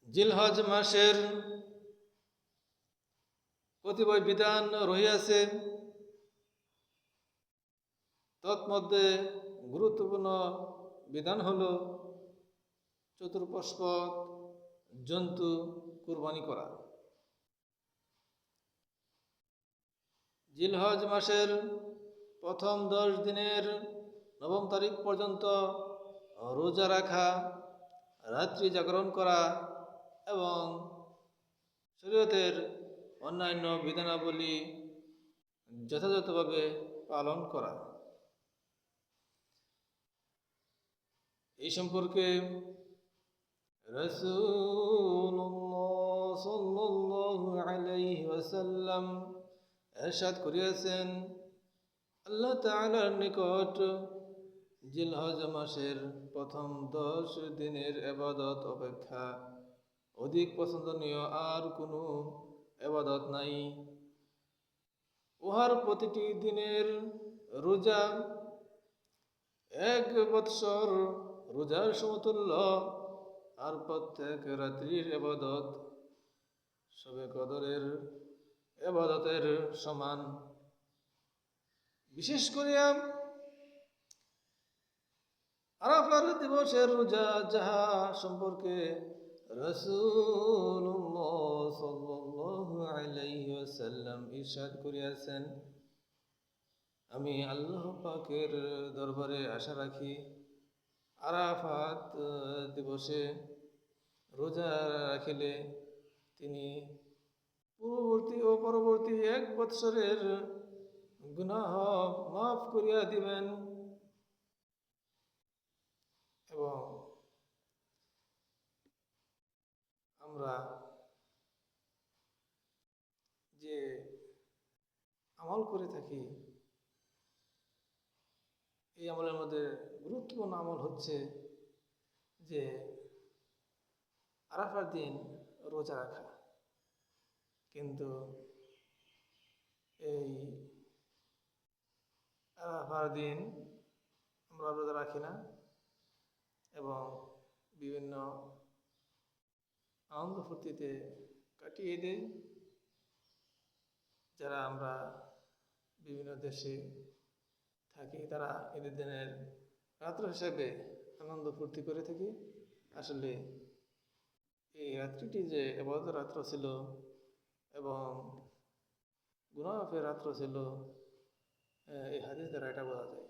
জিলহজ মাসের কতিপয় বিধান রহিয়াছে, তৎমধ্যে গুরুত্বপূর্ণ বিধান হল চতুষ্পদ জন্তু কুরবানি করা। জিলহজ মাসের প্রথম 10 দিনের 9 তারিখ পর্যন্ত রোজা রাখা, রাত্রি জাগরণ করা এবং শরীয়তের অন্যান্য বিধানাবলী যথাযথভাবে পালন করা। এই সম্পর্কে রাসূলুল্লাহ সাল্লাল্লাহু আলাইহি ওয়াসাল্লাম ইরশাদ করিয়াছেন, আল্লাহ তাআলার নিকট জিলহজ মাসের প্রথম 10 দিনের ইবাদত অপেক্ষা অধিক পছন্দনীয় আর কোনো ইবাদত নাই। উহার প্রতিটি দিনের রোজা 1 বৎসর রোজার সমতুল্য, আর প্রত্যেক রাত্রির ইবাদত শবে কদরের ইবাদতের সমান। বিশেষ করিয়া আরাফার দিবসের রোজা, যাহা সম্পর্কে রাসূলুল্লাহ সাল্লাল্লাহু আলাইহি ওয়াসাল্লাম ইরশাদ করিয়াছেন, আমি আল্লাহ পাকের দরবারে আশা রাখি, আরাফাত দিবসে রোজা রাখিলে তিনি পূর্ববর্তী ও পরবর্তী 1 বৎসরের গুনাহ মাফ করিয়া দিবেন এবং আমরা যে আমল করে থাকি, এই আমলের মধ্যে গুরুত্বপূর্ণ আমল হচ্ছে যে আরাফার দিন রোজা রাখা। কিন্তু এই আরাফার দিন আমরা রোজা রাখি না এবং বিভিন্ন আনন্দ ফুর্তিতে কাটিয়ে দেই। যারা আমরা বিভিন্ন দেশে থাকি, তারা ঈদের দিনের রাত্র হিসাবে আনন্দ ফুর্তি করে থাকি। আসলে এই রাত্রিটি যে ইবাদতের রাত্র ছিল এবং গুনাহ মাফের রাত্র ছিল, এই হাদিস দ্বারা এটা বোঝা যায়।